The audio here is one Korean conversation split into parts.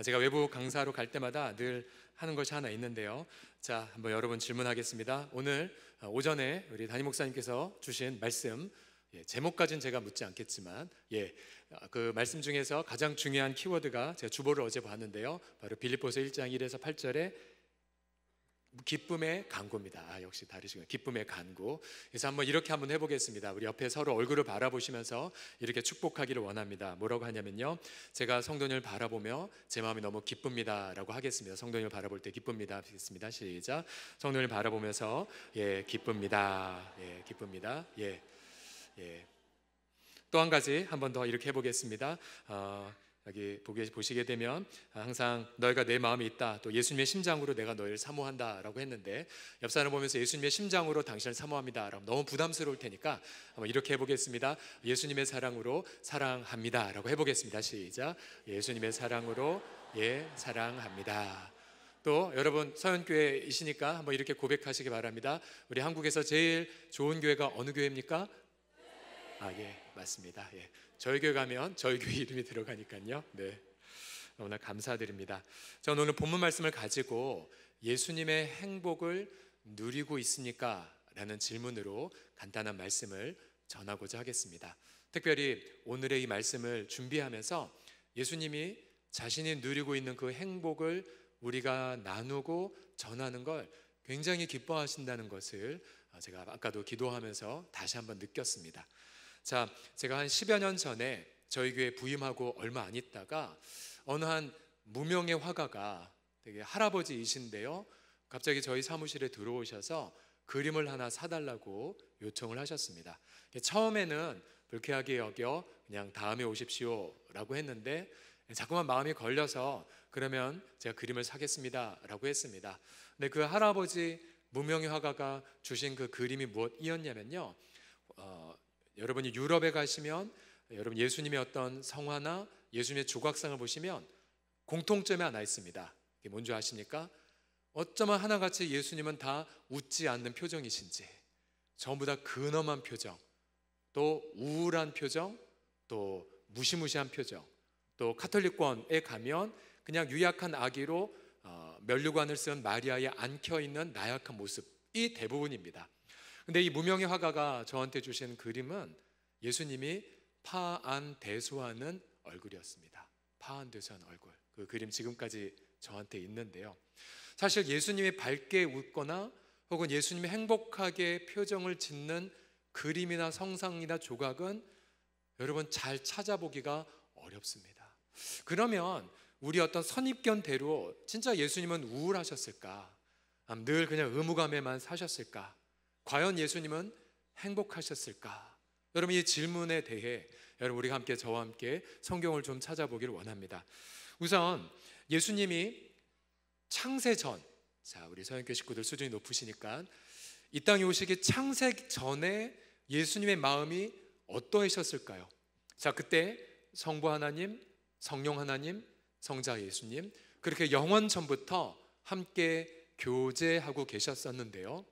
제가 외부 강사로 갈 때마다 늘 하는 것이 하나 있는데요. 자, 한번 여러분 질문하겠습니다. 오늘 오전에 우리 담임 목사님께서 주신 말씀, 제목까지는 제가 묻지 않겠지만, 그 말씀 중에서 가장 중요한 키워드가 제가 주보를 어제 봤는데요. 바로 빌립보서 1장 1에서 8절에 기쁨의 간구입니다. 역시 다르시군요. 기쁨의 간구. 그래서 이렇게 한번 해보겠습니다. 우리 옆에 서로 얼굴을 바라보시면서 이렇게 축복하기를 원합니다. 뭐라고 하냐면요, 제가 성도님을 바라보며 제 마음이 너무 기쁩니다 라고 하겠습니다. 성도님을 바라볼 때 기쁩니다 하겠습니다. 시작. 성도님을 바라보면서 기쁩니다. 기쁩니다. 또 한 가지 한 번 더 이렇게 해보겠습니다. 여기 보시게 되면 항상 너희가 내 마음에 있다, 또 예수님의 심장으로 내가 너희를 사모한다 라고 했는데, 옆 사람 보면서 예수님의 심장으로 당신을 사모합니다 라고 너무 부담스러울 테니까 한번 이렇게 해보겠습니다. 예수님의 사랑으로 사랑합니다 라고 해보겠습니다. 시작. 예수님의 사랑으로 사랑합니다. 또 여러분 서연교회이시니까 한번 이렇게 고백하시기 바랍니다. 우리 한국에서 제일 좋은 교회가 어느 교회입니까? 맞습니다. 저희 교회 가면 저희 교회 이름이 들어가니까요. 너무나 감사드립니다. 저는 오늘 본문 말씀을 가지고 예수님의 행복을 누리고 있습니까? 라는 질문으로 간단한 말씀을 전하고자 하겠습니다. 특별히 오늘의 이 말씀을 준비하면서 예수님이 자신이 누리고 있는 그 행복을 우리가 나누고 전하는 걸 굉장히 기뻐하신다는 것을 제가 아까도 기도하면서 다시 한번 느꼈습니다. 자, 제가 한 10여 년 전에 저희 교회 부임하고 얼마 안 있다가 어느 한 무명의 화가가, 되게 할아버지이신데요, 갑자기 저희 사무실에 들어오셔서 그림을 하나 사달라고 요청을 하셨습니다. 처음에는 불쾌하게 여겨 그냥 다음에 오십시오 라고 했는데, 자꾸만 마음이 걸려서 그러면 제가 그림을 사겠습니다 라고 했습니다. 근데 그 할아버지 무명의 화가가 주신 그 그림이 무엇이었냐면요, 여러분이 유럽에 가시면 여러분 예수님의 어떤 성화나 예수님의 조각상을 보시면 공통점이 하나 있습니다. 그게 뭔지 아십니까? 어쩌면 하나같이 예수님은 다 웃지 않는 표정이신지, 전부 다 근엄한 표정, 또 우울한 표정, 또 무시무시한 표정, 또 카톨릭권에 가면 그냥 유약한 아기로 면류관을 쓴 마리아에 안겨있는 나약한 모습이 대부분입니다. 근데 이 무명의 화가가 저한테 주신 그림은 예수님이 파안대소하는 얼굴이었습니다. 파안대소하는 얼굴. 그 그림 지금까지 저한테 있는데요, 사실 예수님이 밝게 웃거나 혹은 예수님이 행복하게 표정을 짓는 그림이나 성상이나 조각은 여러분 잘 찾아보기가 어렵습니다. 그러면 우리 어떤 선입견대로 진짜 예수님은 우울하셨을까? 늘 그냥 의무감에만 사셨을까? 과연 예수님은 행복하셨을까? 여러분, 이 질문에 대해 여러분 우리가 함께, 저와 함께 성경을 좀 찾아보기를 원합니다. 우선 예수님이 창세 전, 자, 우리 서영교 식구들 수준이 높으시니까 이 땅에 오시기 창세 전에 예수님의 마음이 어떠하셨을까요? 자, 그때 성부 하나님, 성령 하나님, 성자 예수님, 그렇게 영원 전부터 함께 교제하고 계셨었는데요,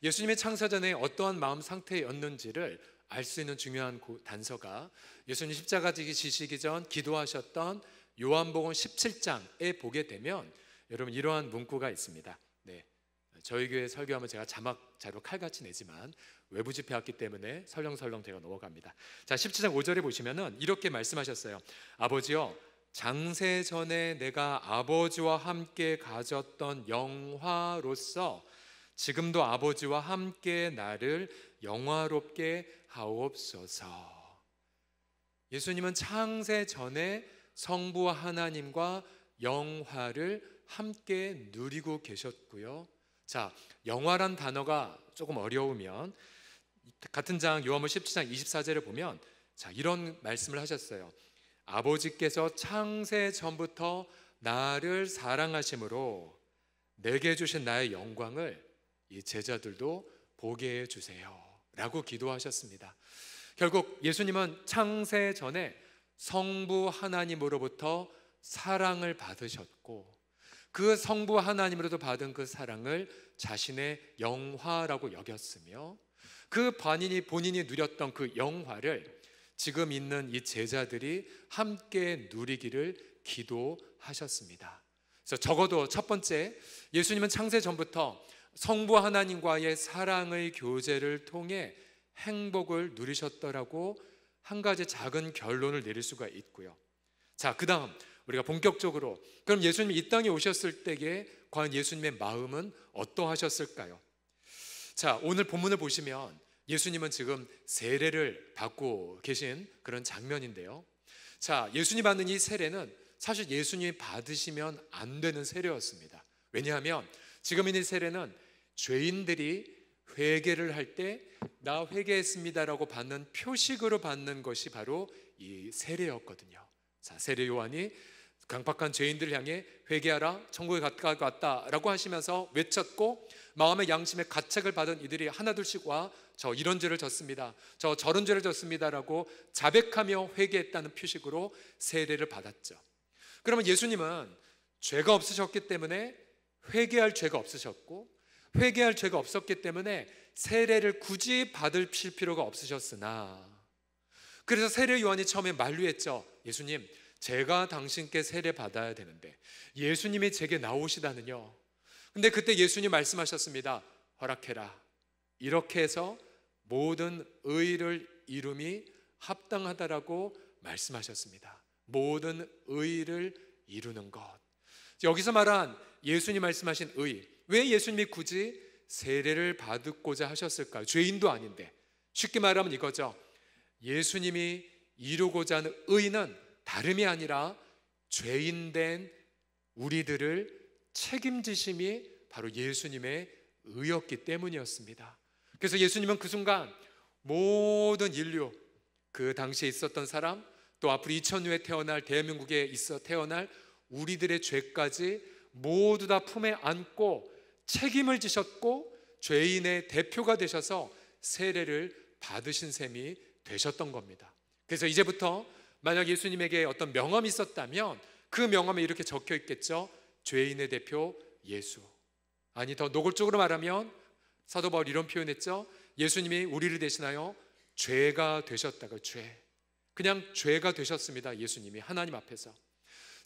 예수님의 창세전에 어떠한 마음 상태였는지를 알 수 있는 중요한 단서가 예수님 십자가 지시기 전 기도하셨던 요한복음 17장에 보게 되면 여러분 이러한 문구가 있습니다. 저희 교회 설교하면 제가 자막 자료 칼같이 내지만 외부 집회 왔기 때문에 설렁설렁 제가 넘어갑니다. 자, 17장 5절에 보시면은 이렇게 말씀하셨어요. 아버지여, 장세 전에 내가 아버지와 함께 가졌던 영화로서 지금도 아버지와 함께 나를 영화롭게 하옵소서. 예수님은 창세 전에 성부 하나님과 영화를 함께 누리고 계셨고요. 자, 영화란 단어가 조금 어려우면 같은 장 요한복음 17장 24절을 보면 자, 이런 말씀을 하셨어요. 아버지께서 창세 전부터 나를 사랑하심으로 내게 주신 나의 영광을 이 제자들도 보게 해주세요 라고 기도하셨습니다. 결국 예수님은 창세 전에 성부 하나님으로부터 사랑을 받으셨고, 그 성부 하나님으로부터 받은 그 사랑을 자신의 영화라고 여겼으며, 그 본인이 누렸던 그 영화를 지금 있는 이 제자들이 함께 누리기를 기도하셨습니다. 그래서 적어도 첫 번째, 예수님은 창세 전부터 성부 하나님과의 사랑의 교제를 통해 행복을 누리셨더라고 한 가지 작은 결론을 내릴 수가 있고요. 자, 그 다음 우리가 본격적으로, 그럼 예수님이 이 땅에 오셨을 때에 과연 예수님의 마음은 어떠하셨을까요? 자, 오늘 본문을 보시면 예수님은 지금 세례를 받고 계신 그런 장면인데요. 자, 예수님 받는 이 세례는 사실 예수님이 받으시면 안 되는 세례였습니다. 왜냐하면 지금 이 세례는 죄인들이 회개를 할 때 나 회개했습니다라고 받는 표식으로 받는 것이 바로 이 세례였거든요. 자, 세례 요한이 강팍한 죄인들을 향해 회개하라, 천국에 가까이 왔다라고 하시면서 외쳤고, 마음의 양심의 가책을 받은 이들이 하나둘씩 와 저 이런 죄를 졌습니다, 저 저런 죄를 졌습니다라고 자백하며 회개했다는 표식으로 세례를 받았죠. 그러면 예수님은 죄가 없으셨기 때문에 회개할 죄가 없으셨고, 회개할 죄가 없었기 때문에 세례를 굳이 받으실 필요가 없으셨으나, 그래서 세례 요한이 처음에 만류했죠. 예수님, 제가 당신께 세례 받아야 되는데 예수님이 제게 나오시다는요. 근데 그때 예수님 말씀하셨습니다. 허락해라. 이렇게 해서 모든 의를 이룸이 합당하다라고 말씀하셨습니다. 모든 의를 이루는 것. 여기서 말한 예수님 말씀하신 의, 왜 예수님이 굳이 세례를 받고자 하셨을까요? 죄인도 아닌데. 쉽게 말하면 이거죠. 예수님이 이루고자 하는 의는 다름이 아니라 죄인된 우리들을 책임지심이 바로 예수님의 의였기 때문이었습니다. 그래서 예수님은 그 순간 모든 인류, 그 당시에 있었던 사람, 또 앞으로 2000년에 태어날 대한민국에 태어날 우리들의 죄까지 모두 다 품에 안고 책임을 지셨고 죄인의 대표가 되셔서 세례를 받으신 셈이 되셨던 겁니다. 그래서 이제부터 만약 예수님에게 어떤 명함이 있었다면 그 명함에 이렇게 적혀 있겠죠. 죄인의 대표 예수. 아니, 더 노골적으로 말하면 사도 바울이 이런 표현했죠. 예수님이 우리를 대신하여 죄가 되셨다고. 죄, 그냥 죄가 되셨습니다. 예수님이 하나님 앞에서.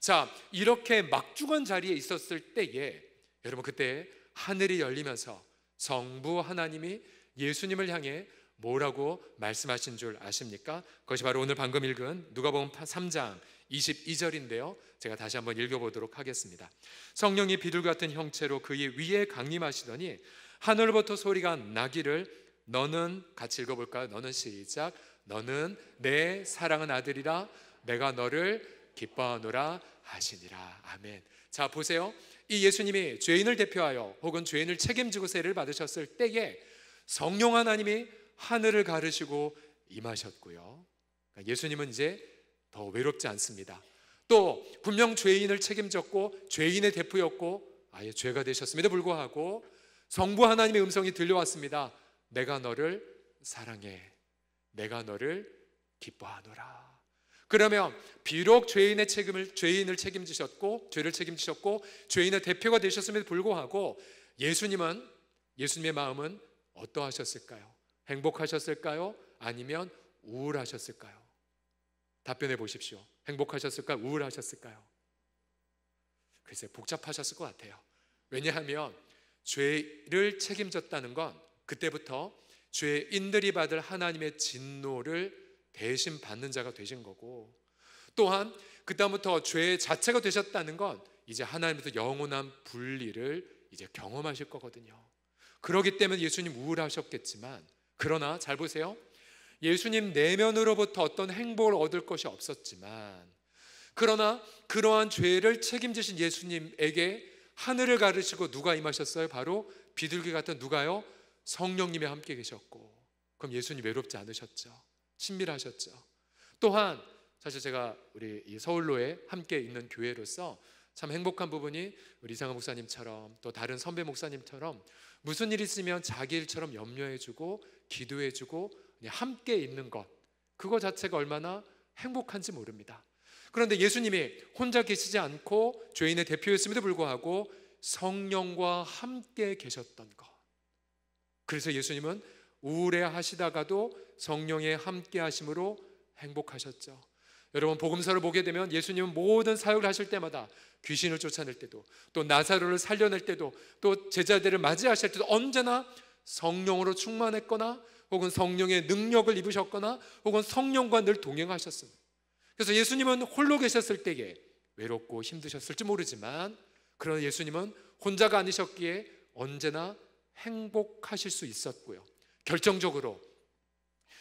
자, 이렇게 막중한 자리에 있었을 때에 여러분, 그때 하늘이 열리면서 성부 하나님이 예수님을 향해 뭐라고 말씀하신 줄 아십니까? 그것이 바로 오늘 방금 읽은 누가복음 3장 22절인데요. 제가 다시 한번 읽어보도록 하겠습니다. 성령이 비둘기 같은 형체로 그의 위에 강림하시더니 하늘로부터 소리가 나기를, 너는, 같이 읽어볼까요? 너는, 시작, 너는 내 사랑하는 아들이라 내가 너를 기뻐하노라 하시니라. 아멘. 자, 보세요. 이 예수님이 죄인을 대표하여 혹은 죄인을 책임지고 세례를 받으셨을 때에 성령 하나님이 하늘을 가르시고 임하셨고요. 그러니까 예수님은 이제 더 외롭지 않습니다. 또 분명 죄인을 책임졌고 죄인의 대표였고 아예 죄가 되셨음에도 불구하고 성부 하나님의 음성이 들려왔습니다. 내가 너를 사랑해, 내가 너를 기뻐하노라. 그러면 비록 죄인을 책임지셨고 죄를 책임지셨고 죄인의 대표가 되셨음에도 불구하고 예수님의 마음은 어떠하셨을까요? 행복하셨을까요? 아니면 우울하셨을까요? 답변해 보십시오. 행복하셨을까요? 우울하셨을까요? 글쎄, 복잡하셨을 것 같아요. 왜냐하면 죄를 책임졌다는 건 그때부터 죄인들이 받을 하나님의 진노를 대신 받는 자가 되신 거고, 또한 그 다음부터 죄 자체가 되셨다는 건 이제 하나님부터 영원한 분리를 이제 경험하실 거거든요. 그렇기 때문에 예수님 우울하셨겠지만, 그러나 잘 보세요. 예수님 내면으로부터 어떤 행복을 얻을 것이 없었지만, 그러나 그러한 죄를 책임지신 예수님에게 하늘을 가르시고 누가 임하셨어요? 바로 비둘기 같은 누가요? 성령님이 함께 계셨고, 그럼 예수님 외롭지 않으셨죠? 친밀하셨죠? 또한 사실 제가 우리 이 서울로에 함께 있는 교회로서 참 행복한 부분이 우리 이상한 목사님처럼 또 다른 선배 목사님처럼 무슨 일 있으면 자기 일처럼 염려해주고 기도해주고 함께 있는 것, 그거 자체가 얼마나 행복한지 모릅니다. 그런데 예수님이 혼자 계시지 않고 죄인의 대표였음에도 불구하고 성령과 함께 계셨던 것, 그래서 예수님은 우울해 하시다가도 성령의 함께 하심으로 행복하셨죠. 여러분, 복음서를 보게 되면 예수님은 모든 사역을 하실 때마다 귀신을 쫓아낼 때도, 또 나사로를 살려낼 때도, 또 제자들을 맞이하실 때도 언제나 성령으로 충만했거나 혹은 성령의 능력을 입으셨거나 혹은 성령과 늘 동행하셨습니다. 그래서 예수님은 홀로 계셨을 때에 외롭고 힘드셨을지 모르지만, 그러나 예수님은 혼자가 아니셨기에 언제나 행복하실 수 있었고요, 결정적으로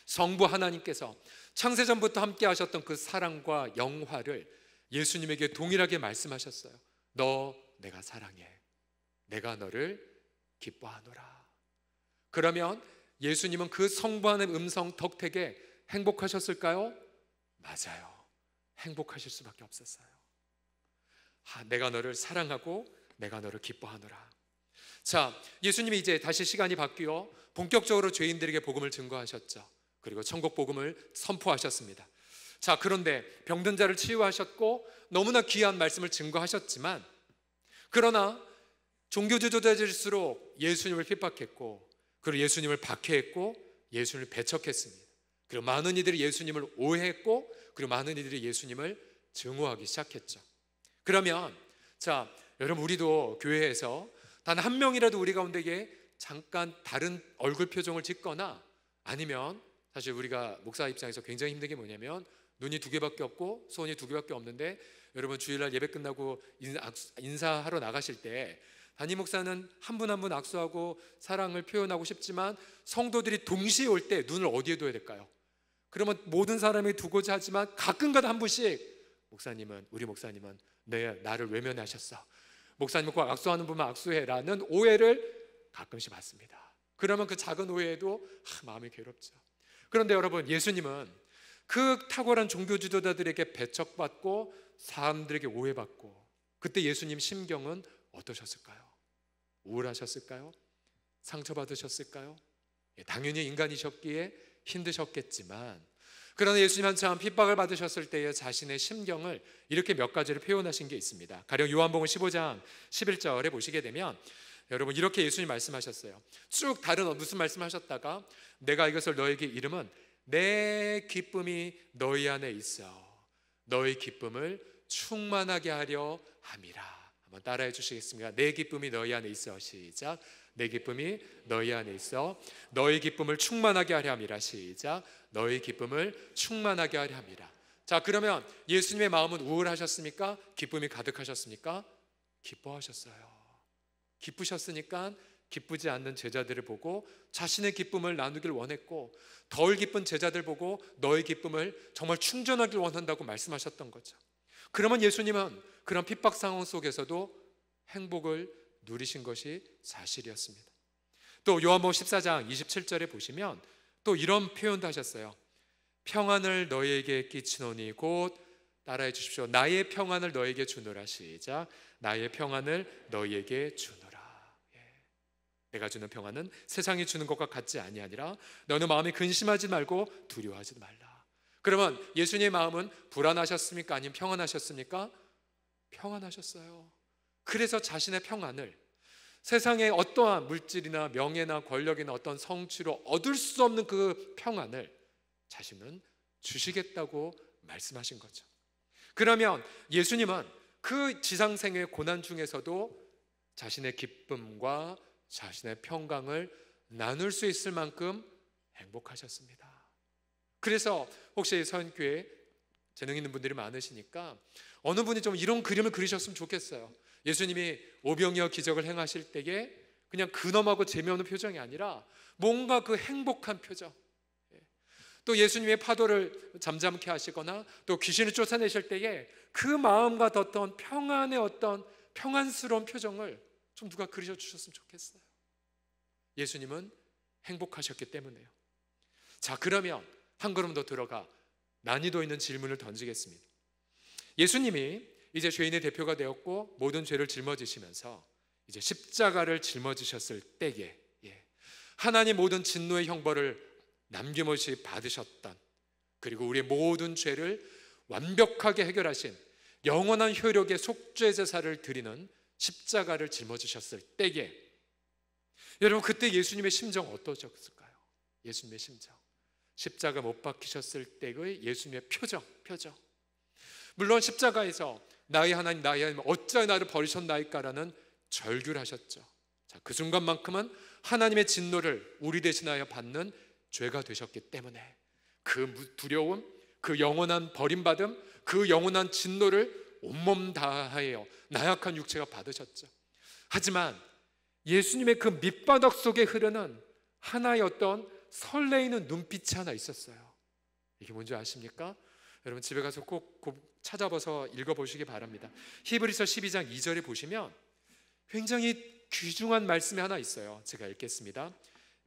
성부 하나님께서 창세전부터 함께 하셨던 그 사랑과 영화를 예수님에게 동일하게 말씀하셨어요. 너 내가 사랑해, 내가 너를 기뻐하노라. 그러면 예수님은 그 성부 하나님의 음성 덕택에 행복하셨을까요? 맞아요. 행복하실 수밖에 없었어요. 내가 너를 사랑하고 내가 너를 기뻐하노라. 자, 예수님이 이제 다시 시간이 바뀌어 본격적으로 죄인들에게 복음을 증거하셨죠. 그리고 천국 복음을 선포하셨습니다. 자, 그런데 병든 자를 치유하셨고 너무나 귀한 말씀을 증거하셨지만, 그러나 종교 지도자일수록 예수님을 핍박했고, 그리고 예수님을 박해했고, 예수님을 배척했습니다. 그리고 많은 이들이 예수님을 오해했고, 그리고 많은 이들이 예수님을 증오하기 시작했죠. 그러면 자, 여러분, 우리도 교회에서 단 한 명이라도 우리 가운데에 잠깐 다른 얼굴 표정을 짓거나, 아니면 사실 우리가 목사 입장에서 굉장히 힘든 게 뭐냐면, 눈이 두 개밖에 없고 손이 두 개밖에 없는데, 여러분 주일날 예배 끝나고 인사하러 나가실 때 담임 목사는 한 분 한 분 악수하고 사랑을 표현하고 싶지만, 성도들이 동시에 올 때 눈을 어디에 둬야 될까요? 그러면 모든 사람이 두고자 하지만 가끔가다 한 분씩, 우리 목사님은 나를 외면하셨어, 목사님은 꼭 악수하는 분만 악수해라는 오해를 가끔씩 받습니다. 그러면 그 작은 오해에도 마음이 괴롭죠. 그런데 여러분, 예수님은 그 탁월한 종교 지도자들에게 배척받고 사람들에게 오해받고, 그때 예수님 심경은 어떠셨을까요? 우울하셨을까요? 상처받으셨을까요? 당연히 인간이셨기에 힘드셨겠지만, 그러나 예수님 한참 핍박을 받으셨을 때의 자신의 심경을 이렇게 몇 가지를 표현하신 게 있습니다. 가령 요한복음 15장 11절에 보시게 되면, 여러분, 이렇게 예수님 말씀하셨어요. 쭉 다른 무슨 말씀하셨다가, 내가 이것을 너에게 이름은 내 기쁨이 너희 안에 있어 너희 기쁨을 충만하게 하려 함이라. 한번 따라해 주시겠습니까? 내 기쁨이 너희 안에 있어. 시작. 내 기쁨이 너희 안에 있어 너희 기쁨을 충만하게 하려 함이라. 시작. 너희 기쁨을 충만하게 하려 함이라. 자, 그러면 예수님의 마음은 우울하셨습니까? 기쁨이 가득하셨습니까? 기뻐하셨어요. 기쁘셨으니까 기쁘지 않는 제자들을 보고 자신의 기쁨을 나누길 원했고, 덜 기쁜 제자들 보고 너의 기쁨을 정말 충전하길 원한다고 말씀하셨던 거죠. 그러면 예수님은 그런 핍박 상황 속에서도 행복을 누리신 것이 사실이었습니다. 또 요한복음 14장 27절에 보시면 또 이런 표현도 하셨어요. 평안을 너희에게 끼치노니, 곧 따라해 주십시오. 나의 평안을 너희에게 주노라. 시작. 나의 평안을 너희에게 주노라. 내가 주는 평안은 세상이 주는 것과 같지 아니하니라. 너는 마음에 근심하지 말고 두려워하지 말라. 그러면 예수님의 마음은 불안하셨습니까? 아니면 평안하셨습니까? 평안하셨어요. 그래서 자신의 평안을 세상의 어떠한 물질이나 명예나 권력이나 어떤 성취로 얻을 수 없는 그 평안을 자신은 주시겠다고 말씀하신 거죠. 그러면 예수님은 그 지상생의 고난 중에서도 자신의 기쁨과 자신의 평강을 나눌 수 있을 만큼 행복하셨습니다. 그래서 혹시 서연교회 재능 있는 분들이 많으시니까 어느 분이 좀 이런 그림을 그리셨으면 좋겠어요. 예수님이 오병이어 기적을 행하실 때에 그냥 근엄하고 재미없는 표정이 아니라 뭔가 그 행복한 표정, 또 예수님의 파도를 잠잠케 하시거나 또 귀신을 쫓아내실 때에 그 마음과 어떤 평안의 어떤 평안스러운 표정을 좀 누가 그리셔 주셨으면 좋겠어요. 예수님은 행복하셨기 때문에요. 자, 그러면 한 걸음 더 들어가 난이도 있는 질문을 던지겠습니다. 예수님이 이제 죄인의 대표가 되었고 모든 죄를 짊어지시면서 이제 십자가를 짊어지셨을 때에 하나님 모든 진노의 형벌을 남김없이 받으셨던, 그리고 우리의 모든 죄를 완벽하게 해결하신 영원한 효력의 속죄 제사를 드리는 십자가를 짊어지셨을 때에 여러분, 그때 예수님의 심정 어떠셨을까요? 예수님의 심정, 십자가 못 박히셨을 때의 예수님의 표정. 물론 십자가에서 나의 하나님 나의 하나님 어찌 나를 버리셨나이까라는 절규를 하셨죠. 자, 그 순간만큼은 하나님의 진노를 우리 대신하여 받는 죄가 되셨기 때문에 그 두려움, 그 영원한 버림받음, 그 영원한 진노를 온몸 다하여 나약한 육체가 받으셨죠. 하지만 예수님의 그 밑바닥 속에 흐르는 하나의 어떤 설레이는 눈빛이 하나 있었어요. 이게 뭔지 아십니까? 여러분 집에 가서 꼭 찾아봐서 읽어보시기 바랍니다. 히브리서 12장 2절에 보시면 굉장히 귀중한 말씀이 하나 있어요. 제가 읽겠습니다.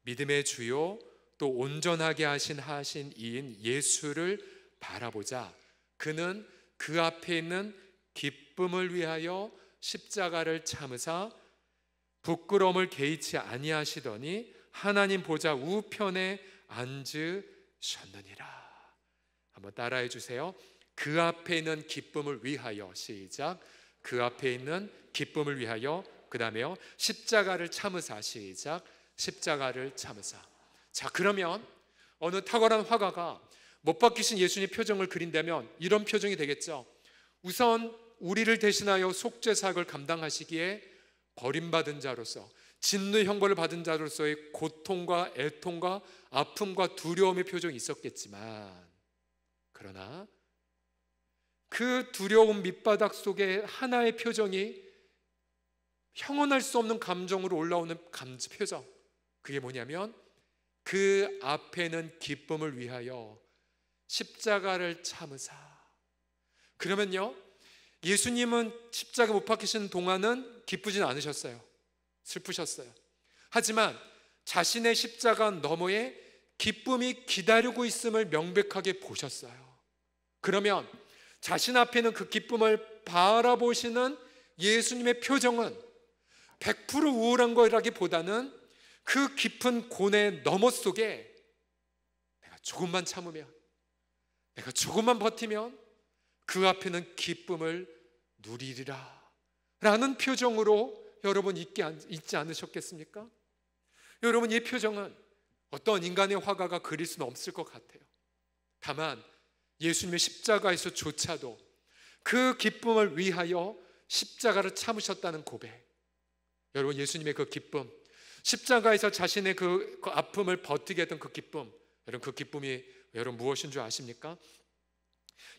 믿음의 주요 또 온전하게 하신 이인 예수를 바라보자. 그는 그 앞에 있는 기쁨을 위하여 십자가를 참으사 부끄러움을 개의치 아니하시더니 하나님 보좌 우편에 앉으셨느니라. 한번 따라해 주세요. 그 앞에 있는 기쁨을 위하여. 시작. 그 앞에 있는 기쁨을 위하여. 그 다음에요, 십자가를 참으사. 시작. 십자가를 참으사. 자, 그러면 어느 탁월한 화가가 못 박히신 예수님의 표정을 그린다면 이런 표정이 되겠죠. 우선 우리를 대신하여 속죄사역을 감당하시기에 버림받은 자로서, 진노의 형벌을 받은 자로서의 고통과 애통과 아픔과 두려움의 표정이 있었겠지만, 그러나 그 두려움 밑바닥 속에 하나의 표정이 형언할 수 없는 감정으로 올라오는 표정, 그게 뭐냐면 그 앞에는 기쁨을 위하여 십자가를 참으사. 그러면요, 예수님은 십자가 못 박히시는 동안은 기쁘진 않으셨어요. 슬프셨어요. 하지만 자신의 십자가 너머에 기쁨이 기다리고 있음을 명백하게 보셨어요. 그러면 자신 앞에는 그 기쁨을 바라보시는 예수님의 표정은 100% 우울한 거라기보다는 그 깊은 고뇌 너머 속에 내가 조금만 참으면, 내가 조금만 버티면 그 앞에는 기쁨을 누리리라 라는 표정으로 여러분 있지 않으셨겠습니까? 여러분, 이 표정은 어떤 인간의 화가가 그릴 수는 없을 것 같아요. 다만 예수님의 십자가에서조차도 그 기쁨을 위하여 십자가를 참으셨다는 고백, 여러분, 예수님의 그 기쁨, 십자가에서 자신의 그 아픔을 버티게 했던 그 기쁨, 여러분, 그 기쁨이 여러분 무엇인 줄 아십니까?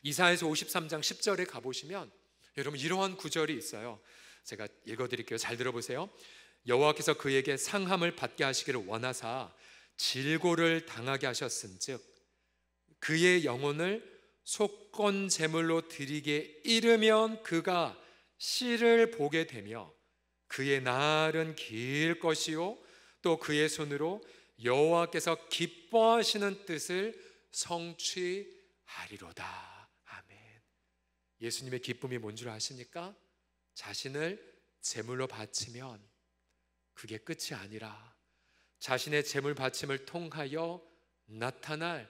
이사야서 53장 10절에 가보시면 여러분 이러한 구절이 있어요. 제가 읽어드릴게요. 잘 들어보세요. 여호와께서 그에게 상함을 받게 하시기를 원하사 질고를 당하게 하셨은즉 그의 영혼을 속건 제물로 드리게 이르면 그가 씨를 보게 되며 그의 날은 길 것이요 또 그의 손으로 여호와께서 기뻐하시는 뜻을 성취하리로다. 아멘. 예수님의 기쁨이 뭔 줄 아십니까? 자신을 제물로 바치면 그게 끝이 아니라 자신의 제물 바침을 통하여 나타날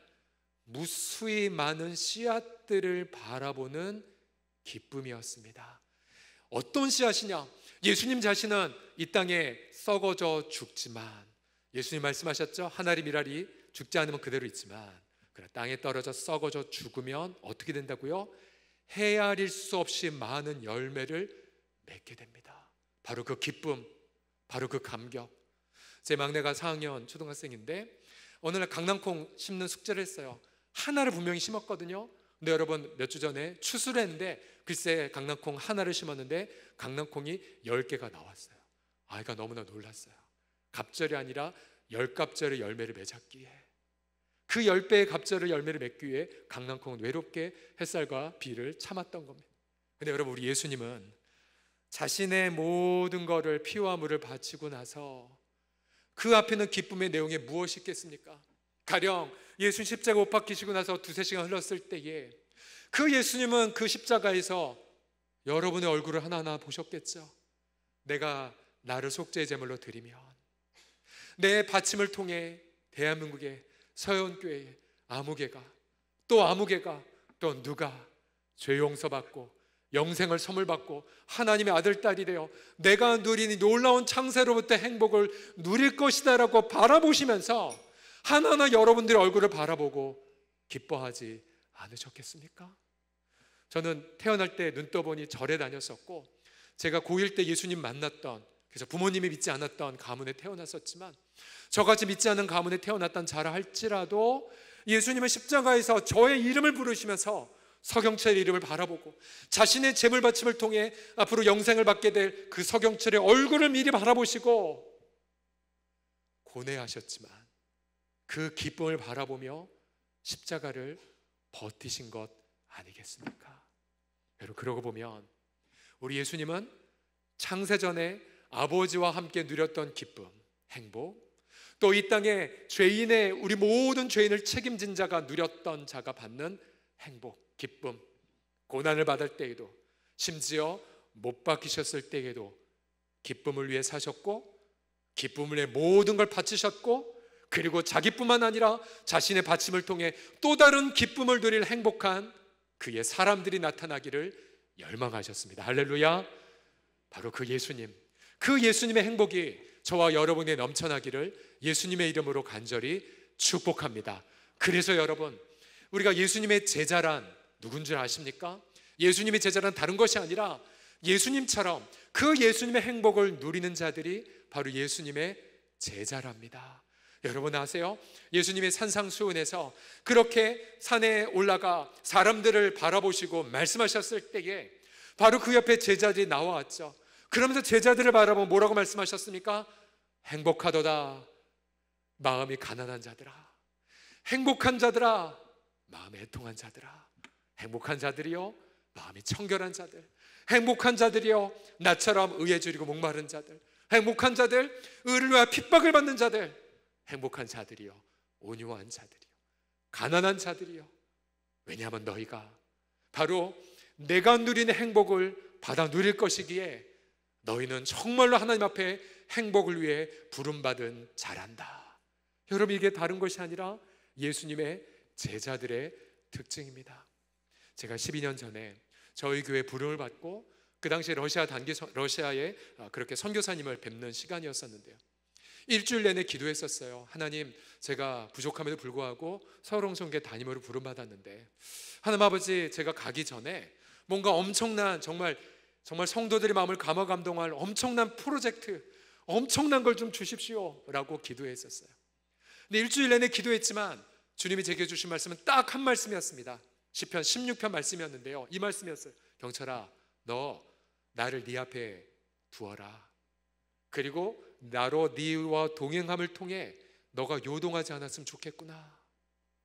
무수히 많은 씨앗들을 바라보는 기쁨이었습니다. 어떤 씨앗이냐? 예수님 자신은 이 땅에 썩어져 죽지만, 예수님 말씀하셨죠? 하나리 미랄이 죽지 않으면 그대로 있지만 땅에 떨어져 썩어져 죽으면 어떻게 된다고요? 헤아릴 수 없이 많은 열매를 맺게 됩니다. 바로 그 기쁨, 바로 그 감격. 제 막내가 4학년 초등학생인데 어느 날 강낭콩 심는 숙제를 했어요. 하나를 분명히 심었거든요. 근데 여러분 몇 주 전에 추수를 했는데 글쎄 강낭콩 하나를 심었는데 강낭콩이 10개가 나왔어요. 아이가 너무나 놀랐어요. 갑절이 아니라 10갑절의 열매를 맺었기에, 그 10배의 갑절의 열매를 맺기 위해 강낭콩은 외롭게 햇살과 비를 참았던 겁니다. 근데 여러분, 우리 예수님은 자신의 모든 것을 피와 물을 바치고 나서 그 앞에는 기쁨의 내용이 무엇이 있겠습니까? 가령 예수님 십자가 못 박히시고 나서 2-3시간 흘렀을 때에 그 예수님은 그 십자가에서 여러분의 얼굴을 하나하나 보셨겠죠. 내가 나를 속죄의 제물로 드리면 내 바침을 통해 대한민국의 서연교회의 아무개가 또 누가 죄 용서받고 영생을 선물 받고 하나님의 아들 딸이 되어 내가 누린 이 놀라운 창세로부터 행복을 누릴 것이다 라고 바라보시면서 하나하나 여러분들의 얼굴을 바라보고 기뻐하지 않으셨겠습니까? 저는 태어날 때 눈 떠보니 절에 다녔었고, 제가 고1 때 예수님 만났던, 그래서 부모님이 믿지 않았던 가문에 태어났었지만, 저같이 믿지 않는 가문에 태어났던 자라 할지라도 예수님은 십자가에서 저의 이름을 부르시면서 서경철의 이름을 바라보고 자신의 제물 바침을 통해 앞으로 영생을 받게 될 그 서경철의 얼굴을 미리 바라보시고 고뇌하셨지만 그 기쁨을 바라보며 십자가를 버티신 것 아니겠습니까? 여러분, 그러고 보면 우리 예수님은 창세전에 아버지와 함께 누렸던 기쁨, 행복, 또 이 땅에 죄인의, 우리 모든 죄인을 책임진 자가 누렸던 자가 받는 행복, 기쁨, 고난을 받을 때에도, 심지어 못 박히셨을 때에도 기쁨을 위해 사셨고, 기쁨을 위해 모든 걸 바치셨고, 그리고 자기뿐만 아니라 자신의 바침을 통해 또 다른 기쁨을 누릴 행복한 그의 사람들이 나타나기를 열망하셨습니다. 할렐루야. 바로 그 예수님, 그 예수님의 행복이 저와 여러분에 넘쳐나기를 예수님의 이름으로 간절히 축복합니다. 그래서 여러분, 우리가 예수님의 제자란 누군 줄 아십니까? 예수님의 제자란 다른 것이 아니라 예수님처럼 그 예수님의 행복을 누리는 자들이 바로 예수님의 제자랍니다. 여러분 아세요? 예수님의 산상수훈에서 그렇게 산에 올라가 사람들을 바라보시고 말씀하셨을 때에 바로 그 옆에 제자들이 나와왔죠. 그러면서 제자들을 바라보고 뭐라고 말씀하셨습니까? 행복하도다 마음이 가난한 자들아, 행복한 자들아, 마음이 애통한 자들아, 행복한 자들이요 마음이 청결한 자들, 행복한 자들이요 나처럼 의에 줄이고 목마른 자들, 행복한 자들, 의를 위하여 핍박을 받는 자들, 행복한 자들이요 온유한 자들이요 가난한 자들이요. 왜냐하면 너희가 바로 내가 누리는 행복을 받아 누릴 것이기에 너희는 정말로 하나님 앞에 행복을 위해 부름받은 자란다. 여러분, 이게 다른 것이 아니라 예수님의 제자들의 특징입니다. 제가 12년 전에 저희 교회 부름을 받고 그 당시에 러시아에 그렇게 선교사님을 뵙는 시간이었었는데요, 일주일 내내 기도했었어요. 하나님, 제가 부족함에도 불구하고 서울홍성교회 담임으로 부름받았는데 하나님 아버지, 제가 가기 전에 뭔가 엄청난 정말 성도들의 마음을 감화감동할 엄청난 프로젝트, 엄청난 걸 좀 주십시오 라고 기도했었어요. 근데 일주일 내내 기도했지만 주님이 제게 주신 말씀은 딱 한 말씀이었습니다. 시편 16편 말씀이었는데요, 이 말씀이었어요. 경철아, 너 나를 네 앞에 두어라. 그리고 나로 네와 동행함을 통해 너가 요동하지 않았으면 좋겠구나.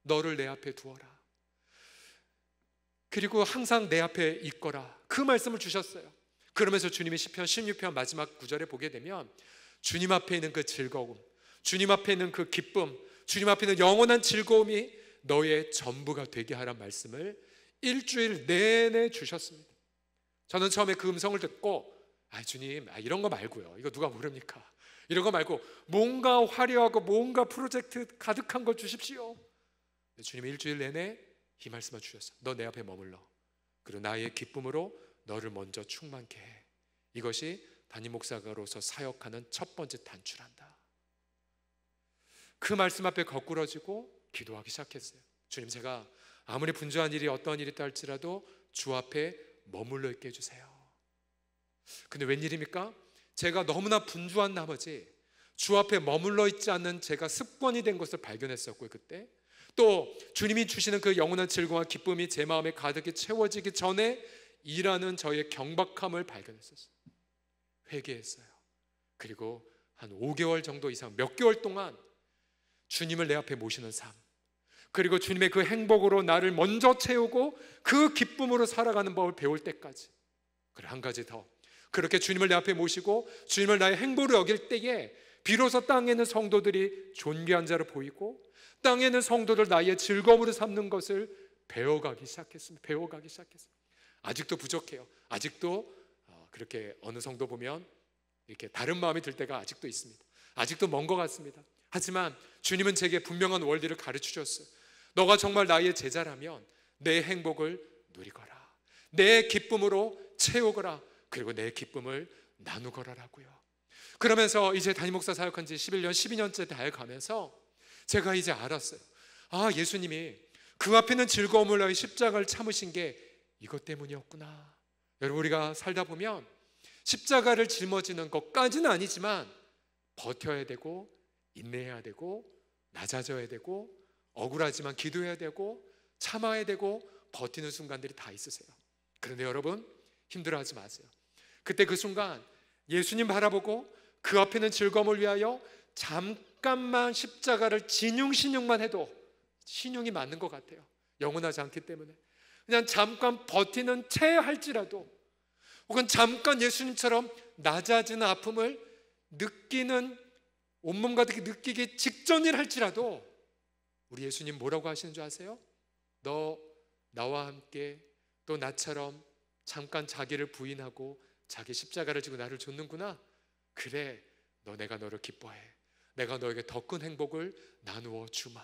너를 내 앞에 두어라. 그리고 항상 내 앞에 있거라. 그 말씀을 주셨어요. 그러면서 주님이 시편 16편 마지막 구절에 보게 되면 주님 앞에 있는 그 즐거움, 주님 앞에 있는 그 기쁨, 주님 앞에 있는 영원한 즐거움이 너의 전부가 되게 하라는 말씀을 일주일 내내 주셨습니다. 저는 처음에 그 음성을 듣고 주님, 이런 거 말고요, 이거 누가 모릅니까? 이런 거 말고 뭔가 화려하고 뭔가 프로젝트 가득한 걸 주십시오. 주님이 일주일 내내 이 말씀을 주셨어요. 너 내 앞에 머물러. 그리고 나의 기쁨으로 너를 먼저 충만케 해. 이것이 담임 목사로서 사역하는 첫 번째 단추란다. 그 말씀 앞에 거꾸러지고 기도하기 시작했어요. 주님, 제가 아무리 분주한 일이 어떤 일이 있다 할지라도 주 앞에 머물러 있게 해주세요. 근데 웬일입니까? 제가 너무나 분주한 나머지 주 앞에 머물러 있지 않는 제가 습관이 된 것을 발견했었고요. 그때 또 주님이 주시는 그 영원한 즐거움과 기쁨이 제 마음에 가득히 채워지기 전에 일하는 저의 경박함을 발견했었어요. 회개했어요. 그리고 한 5개월 정도 이상, 몇 개월 동안 주님을 내 앞에 모시는 삶, 그리고 주님의 그 행복으로 나를 먼저 채우고 그 기쁨으로 살아가는 법을 배울 때까지. 그리고 한 가지 더, 그렇게 주님을 내 앞에 모시고 주님을 나의 행복으로 여길 때에 비로소 땅에 있는 성도들이 존귀한 자로 보이고 땅에 있는 성도들 나의 즐거움으로 삼는 것을 배워가기 시작했습니다. 아직도 부족해요. 아직도 그렇게 어느 성도 보면 이렇게 다른 마음이 들 때가 아직도 있습니다. 아직도 먼 것 같습니다. 하지만 주님은 제게 분명한 원리를 가르치셨어요. 너가 정말 나의 제자라면 내 행복을 누리거라, 내 기쁨으로 채우거라, 그리고 내 기쁨을 나누거라라고요. 그러면서 이제 담임 목사 사역한 지 11년, 12년째 다해가면서 제가 이제 알았어요. 예수님이 그 앞에 있는 즐거움을 위해 십자가를 참으신 게 이것 때문이었구나. 여러분, 우리가 살다 보면 십자가를 짊어지는 것까지는 아니지만 버텨야 되고 인내해야 되고 낮아져야 되고 억울하지만 기도해야 되고 참아야 되고 버티는 순간들이 다 있으세요. 그런데 여러분, 힘들어하지 마세요. 그때 그 순간 예수님 바라보고 그 앞에 있는 즐거움을 위하여 잠깐만 십자가를 진용신용만 해도 신용이 맞는 것 같아요. 영원하지 않기 때문에 그냥 잠깐 버티는 채 할지라도, 혹은 잠깐 예수님처럼 낮아지는 아픔을 느끼는, 온몸 가득히 느끼기 직전이라 할지라도 우리 예수님 뭐라고 하시는 줄 아세요? 너 나와 함께 또 나처럼 잠깐 자기를 부인하고 자기 십자가를 지고 나를 줬는구나. 그래, 내가 너를 기뻐해. 내가 너에게 더 큰 행복을 나누어 주마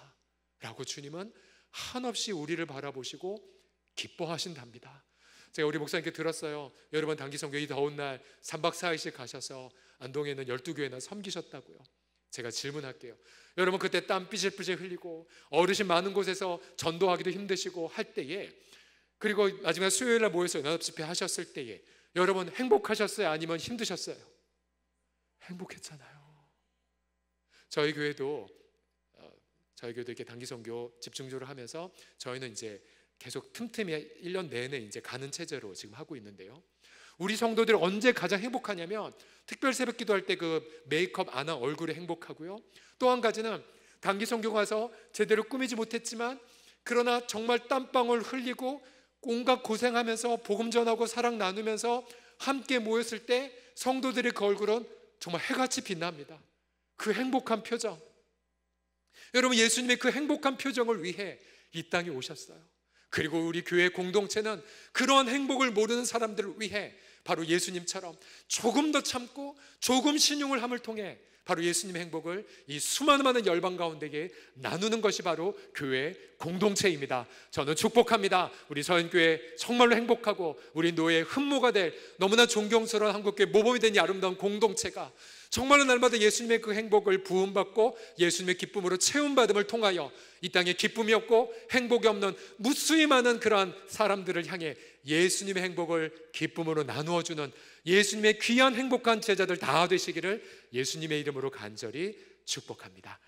라고 주님은 한없이 우리를 바라보시고 기뻐하신답니다. 제가 우리 목사님께 들었어요. 여러분, 단기선교 이 더운 날 3박 4일씩 가셔서 안동에 있는 12교회나 섬기셨다고요. 제가 질문할게요. 여러분, 그때 땀 삐질삐질 흘리고 어르신 많은 곳에서 전도하기도 힘드시고 할 때에, 그리고 마지막 수요일날 모여서 연합집회 하셨을 때에 여러분 행복하셨어요? 아니면 힘드셨어요? 행복했잖아요. 저희 교회도 이렇게 단기선교 집중적으로 하면서 저희는 이제 계속 틈틈이 1년 내내 이제 가는 체제로 지금 하고 있는데요. 우리 성도들 언제 가장 행복하냐면 특별 새벽 기도할 때 그 메이크업 안 한 얼굴이 행복하고요. 또 한 가지는 단기선교 가서 제대로 꾸미지 못했지만 그러나 정말 땀방울 흘리고 온갖 고생하면서 복음 전하고 사랑 나누면서 함께 모였을 때 성도들의 그 얼굴은 정말 해같이 빛납니다. 그 행복한 표정. 여러분, 예수님의 그 행복한 표정을 위해 이 땅에 오셨어요. 그리고 우리 교회 공동체는 그런 행복을 모르는 사람들을 위해 바로 예수님처럼 조금 더 참고 조금 신용을 함을 통해 바로 예수님의 행복을 이 수많은 많은 열방 가운데에 나누는 것이 바로 교회 공동체입니다. 저는 축복합니다. 우리 서현교회 정말로 행복하고 우리 노예의 흠모가 될 너무나 존경스러운 한국교회 모범이 된 이 아름다운 공동체가 정말로 날마다 예수님의 그 행복을 부음받고 예수님의 기쁨으로 채움받음을 통하여 이 땅에 기쁨이 없고 행복이 없는 무수히 많은 그러한 사람들을 향해 예수님의 행복을 기쁨으로 나누어주는 예수님의 귀한 행복한 제자들 다 되시기를 예수님의 이름으로 간절히 축복합니다.